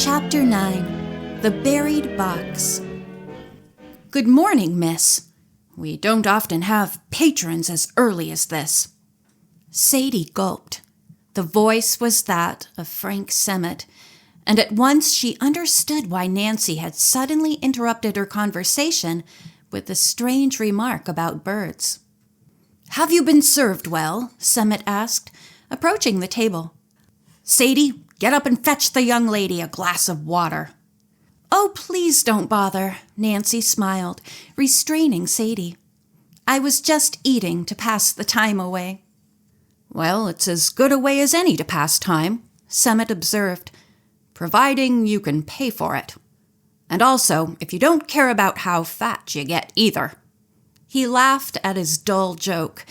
Chapter 9. The Buried Box. Good morning, miss. We don't often have patrons as early as this. Sadie gulped. The voice was that of Frank Semmit, and at once she understood why Nancy had suddenly interrupted her conversation with the strange remark about birds. Have you been served well? Semmit asked, approaching the table. Sadie, get up and fetch the young lady a glass of water. Oh, please don't bother, Nancy smiled, restraining Sadie. I was just eating to pass the time away. Well, it's as good a way as any to pass time, Semmit observed, providing you can pay for it. And also, if you don't care about how fat you get either. He laughed at his dull joke,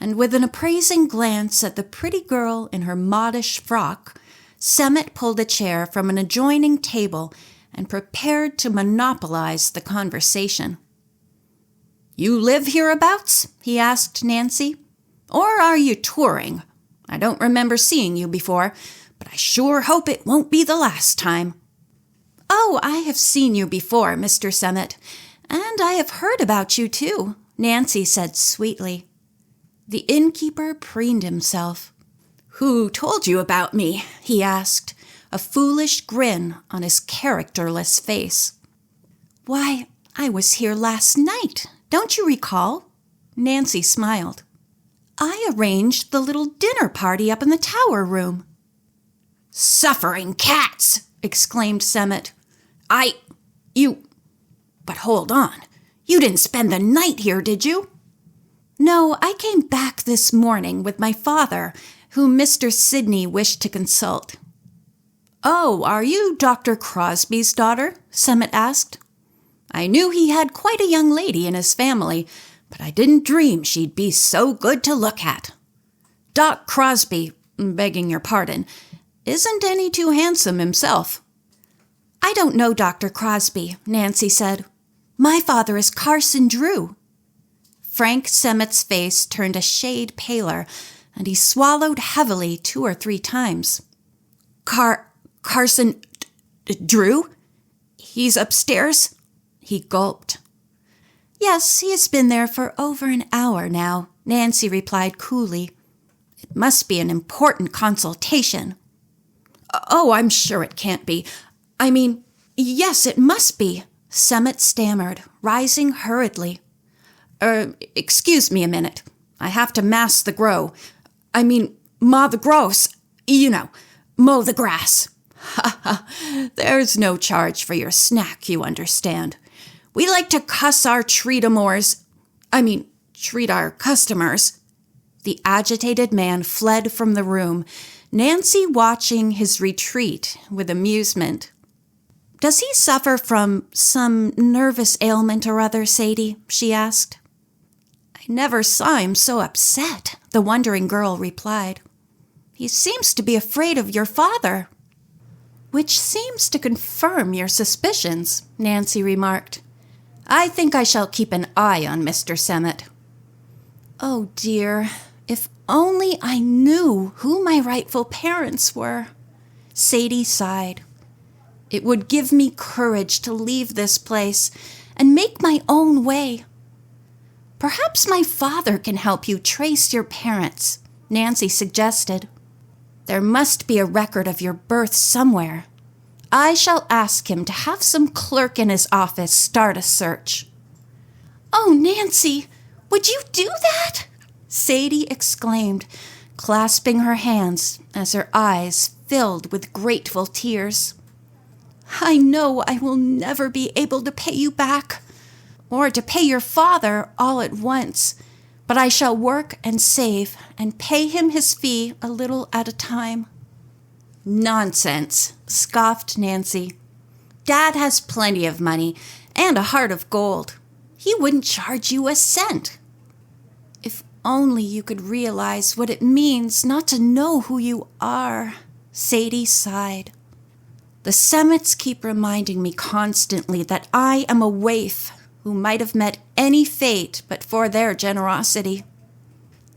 and with an appraising glance at the pretty girl in her modish frock, Semmit pulled a chair from an adjoining table and prepared to monopolize the conversation. You live hereabouts? He asked Nancy. Or are you touring? I don't remember seeing you before, but I sure hope it won't be the last time. Oh, I have seen you before, Mr. Semmit, and I have heard about you too, Nancy said sweetly. The innkeeper preened himself. Who told you about me? He asked, a foolish grin on his characterless face. Why, I was here last night, don't you recall? Nancy smiled. I arranged the little dinner party up in the tower room. Suffering cats! Exclaimed Semmit. But hold on, you didn't spend the night here, did you? No, I came back this morning with my father, whom Mr. Sidney wished to consult. Oh, are you Dr. Crosby's daughter? Semmit asked. I knew he had quite a young lady in his family, but I didn't dream she'd be so good to look at. Doc Crosby, begging your pardon, isn't any too handsome himself. I don't know Dr. Crosby, Nancy said. My father is Carson Drew. Frank Semmit's face turned a shade paler, and he swallowed heavily 2 or 3 times. Carson Drew? He's upstairs? He gulped. Yes, he has been there for over an hour now, Nancy replied coolly. It must be an important consultation. Oh, I'm sure it can't be. I mean, yes, it must be, Semmit stammered, rising hurriedly. Excuse me a minute. I have to mass the grow. Mow the gross. Mow the grass. Ha ha, there's no charge for your snack, you understand. We like to cuss our treat our customers. The agitated man fled from the room, Nancy watching his retreat with amusement. Does he suffer from some nervous ailment or other, Sadie? She asked. I never saw him so upset, the wondering girl replied. He seems to be afraid of your father. Which seems to confirm your suspicions, Nancy remarked. I think I shall keep an eye on Mr. Semmit. Oh dear, if only I knew who my rightful parents were. Sadie sighed. It would give me courage to leave this place and make my own way. Perhaps my father can help you trace your parents, Nancy suggested. There must be a record of your birth somewhere. I shall ask him to have some clerk in his office start a search. Oh, Nancy, would you do that? Sadie exclaimed, clasping her hands as her eyes filled with grateful tears. I know I will never be able to pay you back, or to pay your father all at once, but I shall work and save and pay him his fee a little at a time. Nonsense, scoffed Nancy. Dad has plenty of money and a heart of gold. He wouldn't charge you a cent. If only you could realize what it means not to know who you are, Sadie sighed. The Semmits keep reminding me constantly that I am a waif who might have met any fate but for their generosity.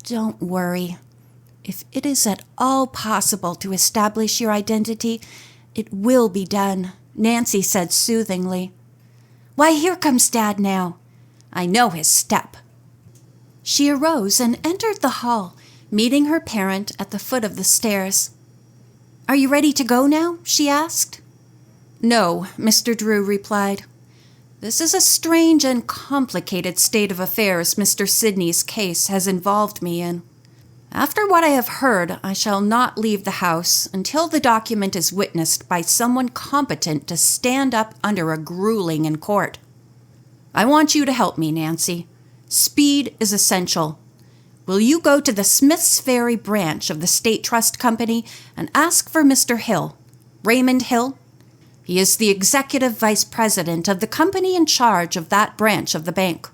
Don't worry. If it is at all possible to establish your identity, "It will be done," Nancy said soothingly. "Why, here comes Dad now. I know his step." She arose and entered the hall, meeting her parent at the foot of the stairs. "Are you ready to go now?" she asked. "No," Mr. Drew replied. "This is a strange and complicated state of affairs Mr. Sidney's case has involved me in. After what I have heard, I shall not leave the house until the document is witnessed by someone competent to stand up under a grueling in court. I want you to help me, Nancy. Speed is essential. Will you go to the Smith's Ferry branch of the State Trust Company and ask for Mr. Hill, Raymond Hill? He is the executive vice president of the company in charge of that branch of the bank.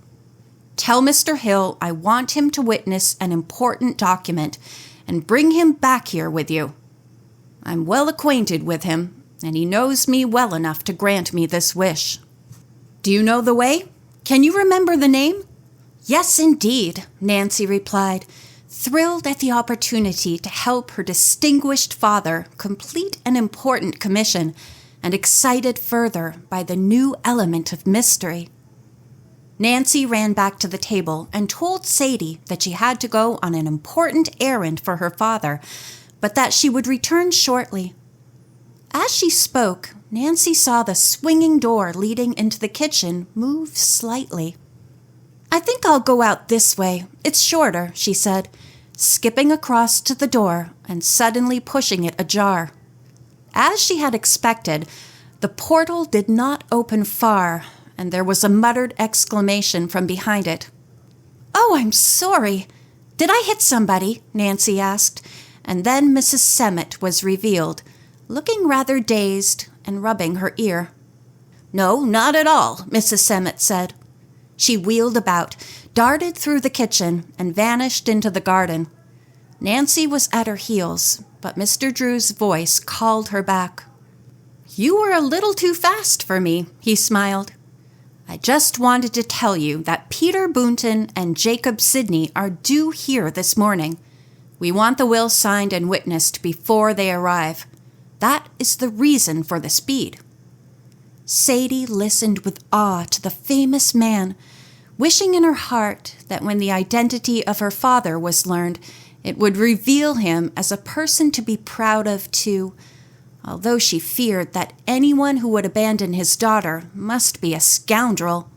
Tell Mr. Hill I want him to witness an important document and bring him back here with you. I'm well acquainted with him, and he knows me well enough to grant me this wish. Do you know the way? Can you remember the name?" "Yes, indeed," Nancy replied, thrilled at the opportunity to help her distinguished father complete an important commission and excited further by the new element of mystery. Nancy ran back to the table and told Sadie that she had to go on an important errand for her father, but that she would return shortly. As she spoke, Nancy saw the swinging door leading into the kitchen move slightly. "I think I'll go out this way. It's shorter," she said, skipping across to the door and suddenly pushing it ajar. As she had expected, the portal did not open far, and there was a muttered exclamation from behind it. "Oh, I'm sorry. Did I hit somebody?" Nancy asked, and then Mrs. Semmit was revealed, looking rather dazed and rubbing her ear. "No, not at all," Mrs. Semmit said. She wheeled about, darted through the kitchen, and vanished into the garden. Nancy was at her heels, but Mr. Drew's voice called her back. "You were a little too fast for me," he smiled. "I just wanted to tell you that Peter Boonton and Jacob Sidney are due here this morning. We want the will signed and witnessed before they arrive. That is the reason for the speed." Sadie listened with awe to the famous man, wishing in her heart that when the identity of her father was learned, it would reveal him as a person to be proud of too, although she feared that anyone who would abandon his daughter must be a scoundrel.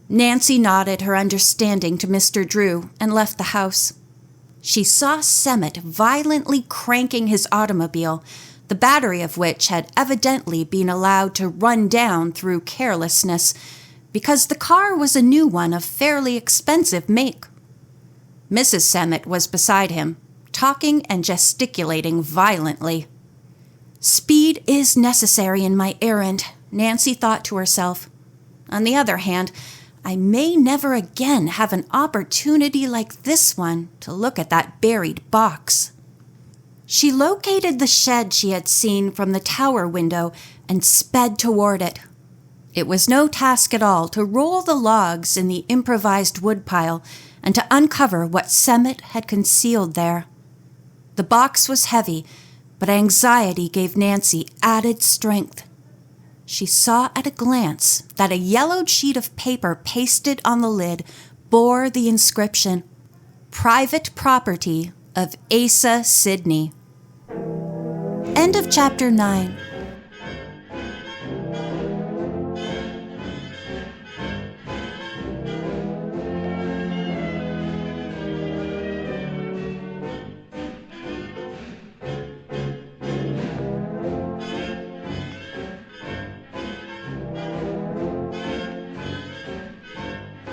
Nancy nodded her understanding to Mr. Drew and left the house. She saw Semmit violently cranking his automobile, the battery of which had evidently been allowed to run down through carelessness, because the car was a new one of fairly expensive make. Mrs. Semmit was beside him, talking and gesticulating violently. "Speed is necessary in my errand," Nancy thought to herself. "On the other hand, I may never again have an opportunity like this one to look at that buried box." She located the shed she had seen from the tower window and sped toward it. It was no task at all to roll the logs in the improvised woodpile and to uncover what Semmit had concealed there. The box was heavy, but anxiety gave Nancy added strength. She saw at a glance that a yellowed sheet of paper pasted on the lid bore the inscription, "Private Property of Asa Sidney." End of Chapter 9.